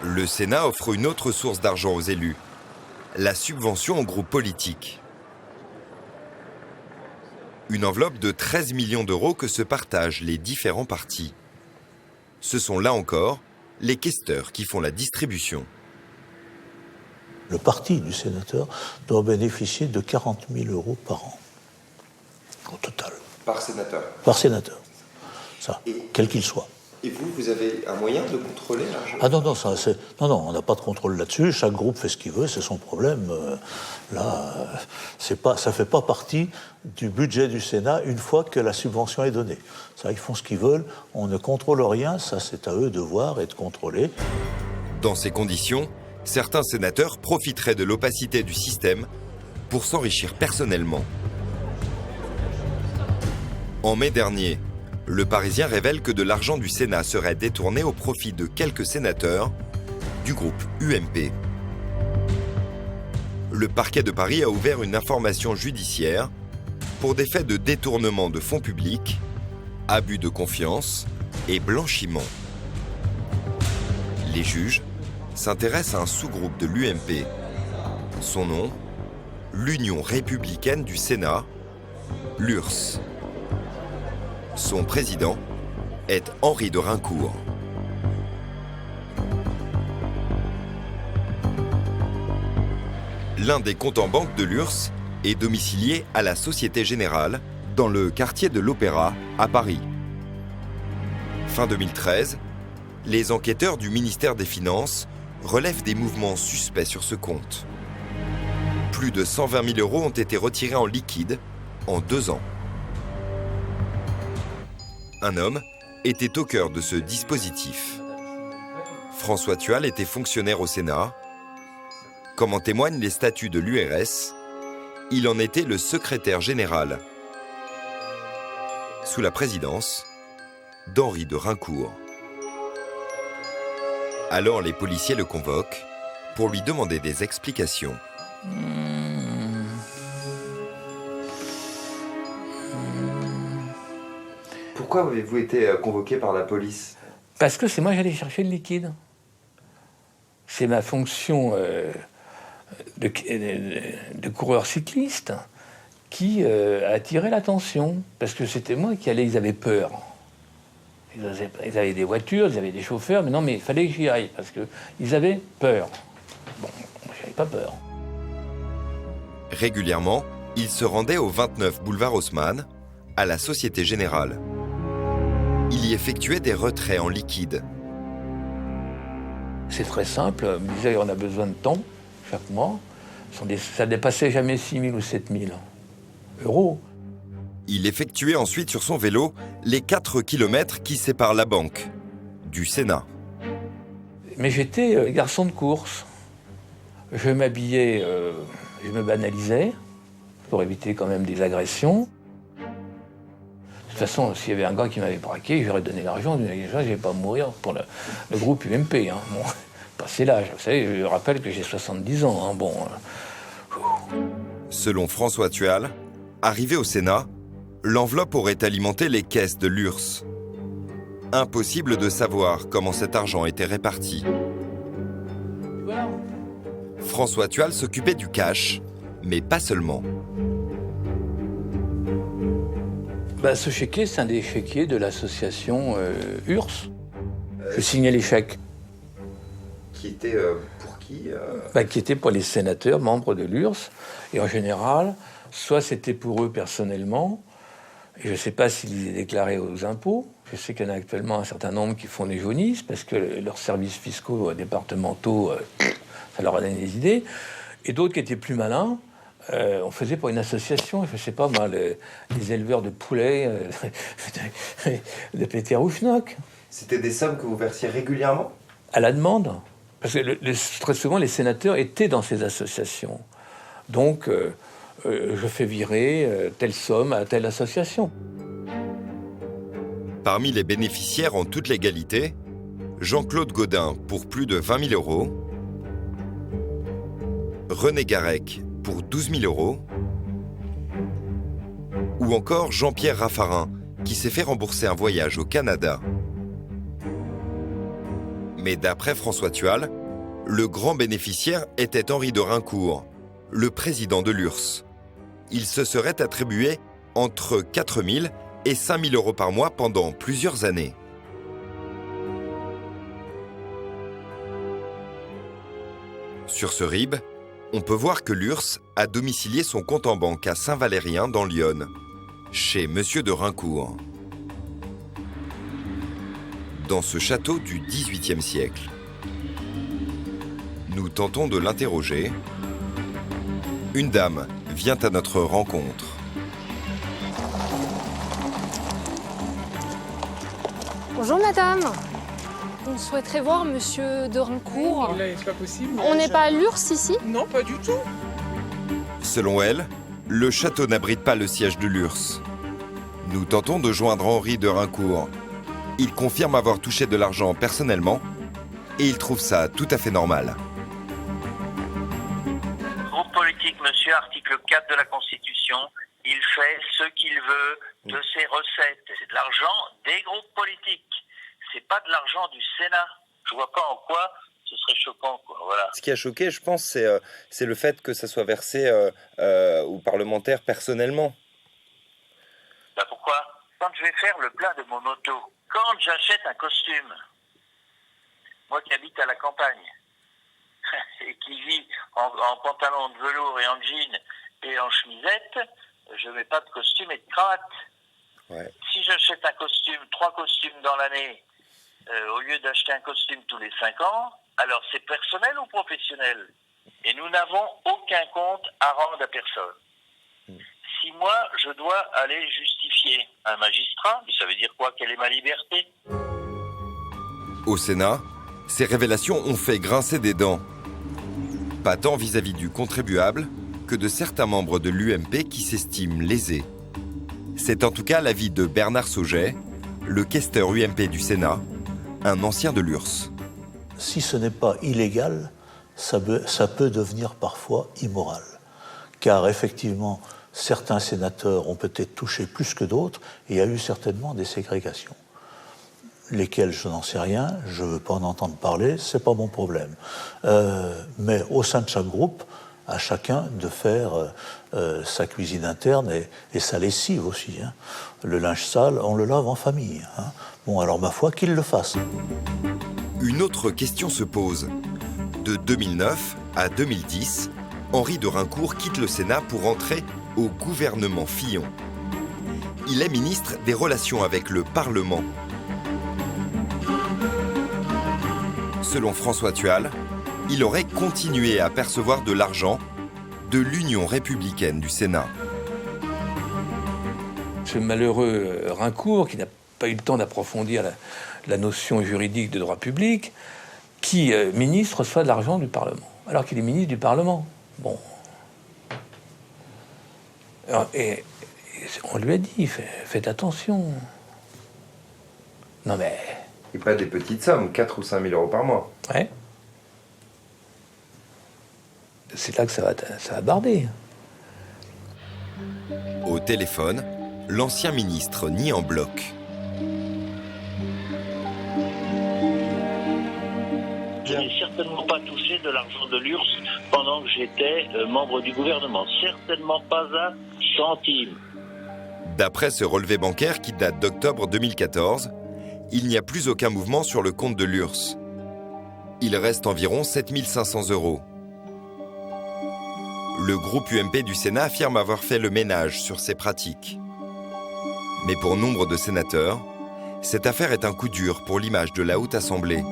Le Sénat offre une autre source d'argent aux élus, la subvention aux groupes politiques. Une enveloppe de 13 millions d'euros que se partagent les différents partis. Ce sont là encore les questeurs qui font la distribution. Le parti du sénateur doit bénéficier de 40 000 euros par an, au total. Par sénateur. Par sénateur, ça, quel qu'il soit. Et vous avez un moyen de contrôler l'argent? Ah non, on n'a pas de contrôle là-dessus. Chaque groupe fait ce qu'il veut, c'est son problème. Ça fait pas partie du budget du Sénat une fois que la subvention est donnée. Ça, ils font ce qu'ils veulent. On ne contrôle rien. Ça, c'est à eux de voir et de contrôler. Dans ces conditions, certains sénateurs profiteraient de l'opacité du système pour s'enrichir personnellement. En mai dernier, Le Parisien révèle que de l'argent du Sénat serait détourné au profit de quelques sénateurs du groupe UMP. Le parquet de Paris a ouvert une information judiciaire pour des faits de détournement de fonds publics, abus de confiance et blanchiment. Les juges s'intéressent à un sous-groupe de l'UMP. Son nom, l'Union républicaine du Sénat, l'URSS. Son président est Henri de Rincourt. L'un des comptes en banque de l'URSS est domicilié à la Société Générale, dans le quartier de l'Opéra, à Paris. Fin 2013, les enquêteurs du ministère des Finances relèvent des mouvements suspects sur ce compte. Plus de 120 000 euros ont été retirés en liquide en 2 ans. Un homme était au cœur de ce dispositif. François Thual était fonctionnaire au Sénat. Comme en témoignent les statuts de l'URS, il en était le secrétaire général, sous la présidence d'Henri de Rincourt. Alors les policiers le convoquent pour lui demander des explications. Pourquoi avez-vous été convoqué par la police? Parce que c'est moi qui allais chercher le liquide. C'est ma fonction de coureur cycliste qui a attiré l'attention. Parce que c'était moi qui allais, ils avaient peur. Ils avaient des voitures, ils avaient des chauffeurs, mais non, mais il fallait que j'y aille, parce qu'ils avaient peur. Bon, j'avais pas peur. Régulièrement, il se rendait au 29 boulevard Haussmann, à la Société Générale. Il y effectuait des retraits en liquide. C'est très simple. On me disait on a besoin de temps chaque mois. Ça dépassait jamais 6 000 ou 7 000 euros. Il effectuait ensuite sur son vélo les 4 kilomètres qui séparent la banque du Sénat. Mais j'étais garçon de course. Je m'habillais, je me banalisais pour éviter quand même des agressions. De toute façon, s'il y avait un gars qui m'avait braqué, j'aurais donné l'argent. Je ne vais pas mourir pour le groupe UMP. Hein. Bon, passé l'âge. Vous savez, je rappelle que j'ai 70 ans. Hein. Bon, Selon François Thual, arrivé au Sénat, l'enveloppe aurait alimenté les caisses de l'URSS. Impossible de savoir comment cet argent était réparti. voilà. François Thual s'occupait du cash, mais pas seulement. Ce chéquier, c'est un des chéquiers de l'association URSS. Je signais les chèques. Qui était pour qui Qui étaient pour les sénateurs, membres de l'URSS. Et en général, soit c'était pour eux personnellement, et je ne sais pas s'ils les déclaraient aux impôts. Je sais qu'il y en a actuellement un certain nombre qui font les jaunisses, parce que leurs services fiscaux départementaux, ça leur a donné des idées. Et d'autres qui étaient plus malins, on faisait pour une association, je ne sais pas moi, les éleveurs de poulets de Péterouchnok. C'était des sommes que vous versiez régulièrement? À la demande. Parce que très souvent, les sénateurs étaient dans ces associations. Donc, je fais virer telle somme à telle association. Parmi les bénéficiaires en toute légalité, Jean-Claude Gaudin pour plus de 20 000 euros, René Garec pour 12 000 euros, ou encore Jean-Pierre Raffarin qui s'est fait rembourser un voyage au Canada. Mais d'après François Thual, le grand bénéficiaire était Henri de Raincourt, le président de l'URSS. Il se serait attribué entre 4 000 et 5 000 euros par mois pendant plusieurs années. Sur ce RIB, on peut voir que l'URSS a domicilié son compte en banque à Saint-Valérien dans l'Yonne, chez Monsieur de Raincourt, dans ce château du XVIIIe siècle. Nous tentons de l'interroger. Une dame vient à notre rencontre. Bonjour madame. On souhaiterait voir monsieur de Raincourt. Là, c'est pas possible. On n'est pas à l'URSS ici? Non, pas du tout. Selon elle, le château n'abrite pas le siège de l'URSS. Nous tentons de joindre Henri de Raincourt. Il confirme avoir touché de l'argent personnellement et il trouve ça tout à fait normal. Groupe politique, monsieur, article 4 de la Constitution, il fait ce qu'il veut de ses recettes. C'est de l'argent des groupes politiques. C'est pas de l'argent du Sénat. Je vois pas en quoi ce serait choquant, quoi. Voilà. Ce qui a choqué, je pense, c'est le fait que ça soit versé aux parlementaires personnellement. Bah pourquoi? Quand je vais faire le plein de mon auto, quand j'achète un costume, moi qui habite à la campagne et qui vis en pantalon de velours et en jean et en chemisette, je mets pas de costume et de cravate. Ouais. Si j'achète un costume, 3 costumes dans l'année, au lieu d'acheter un costume tous les 5 ans, alors c'est personnel ou professionnel? Et nous n'avons aucun compte à rendre à personne. Si moi, je dois aller justifier un magistrat, ça veut dire quoi? Quelle est ma liberté? Au Sénat, ces révélations ont fait grincer des dents. Pas tant vis-à-vis du contribuable que de certains membres de l'UMP qui s'estiment lésés. C'est en tout cas l'avis de Bernard Sauget, le questeur UMP du Sénat, un ancien de l'URSS. Si ce n'est pas illégal, ça peut devenir parfois immoral. Car effectivement, certains sénateurs ont peut-être touché plus que d'autres et il y a eu certainement des ségrégations. Lesquelles, je n'en sais rien, je ne veux pas en entendre parler, ce n'est pas mon problème. Mais au sein de chaque groupe, à chacun de faire sa cuisine interne et sa lessive aussi. Hein. Le linge sale, on le lave en famille. Hein. Bon, alors ma foi, qu'il le fasse. Une autre question se pose. De 2009 à 2010, Henri de Raincourt quitte le Sénat pour entrer au gouvernement Fillon. Il est ministre des Relations avec le Parlement. Selon François Thual, il aurait continué à percevoir de l'argent de l'Union républicaine du Sénat. Ce malheureux Raincourt, qui n'a pas eu le temps d'approfondir la notion juridique de droit public, qui, ministre, reçoit de l'argent du Parlement, alors qu'il est ministre du Parlement. Bon. Et on lui a dit, faites attention. Non mais... Et pas des petites sommes, 4 ou 5 000 euros par mois. Ouais. C'est là que ça va barder. Au téléphone, l'ancien ministre nie en bloc. Je n'ai certainement pas touché de l'argent de l'URSS pendant que j'étais membre du gouvernement. Certainement pas un centime. D'après ce relevé bancaire qui date d'octobre 2014, il n'y a plus aucun mouvement sur le compte de l'URSS. Il reste environ 7 500 euros. Le groupe UMP du Sénat affirme avoir fait le ménage sur ces pratiques. Mais pour nombre de sénateurs, cette affaire est un coup dur pour l'image de la Haute Assemblée.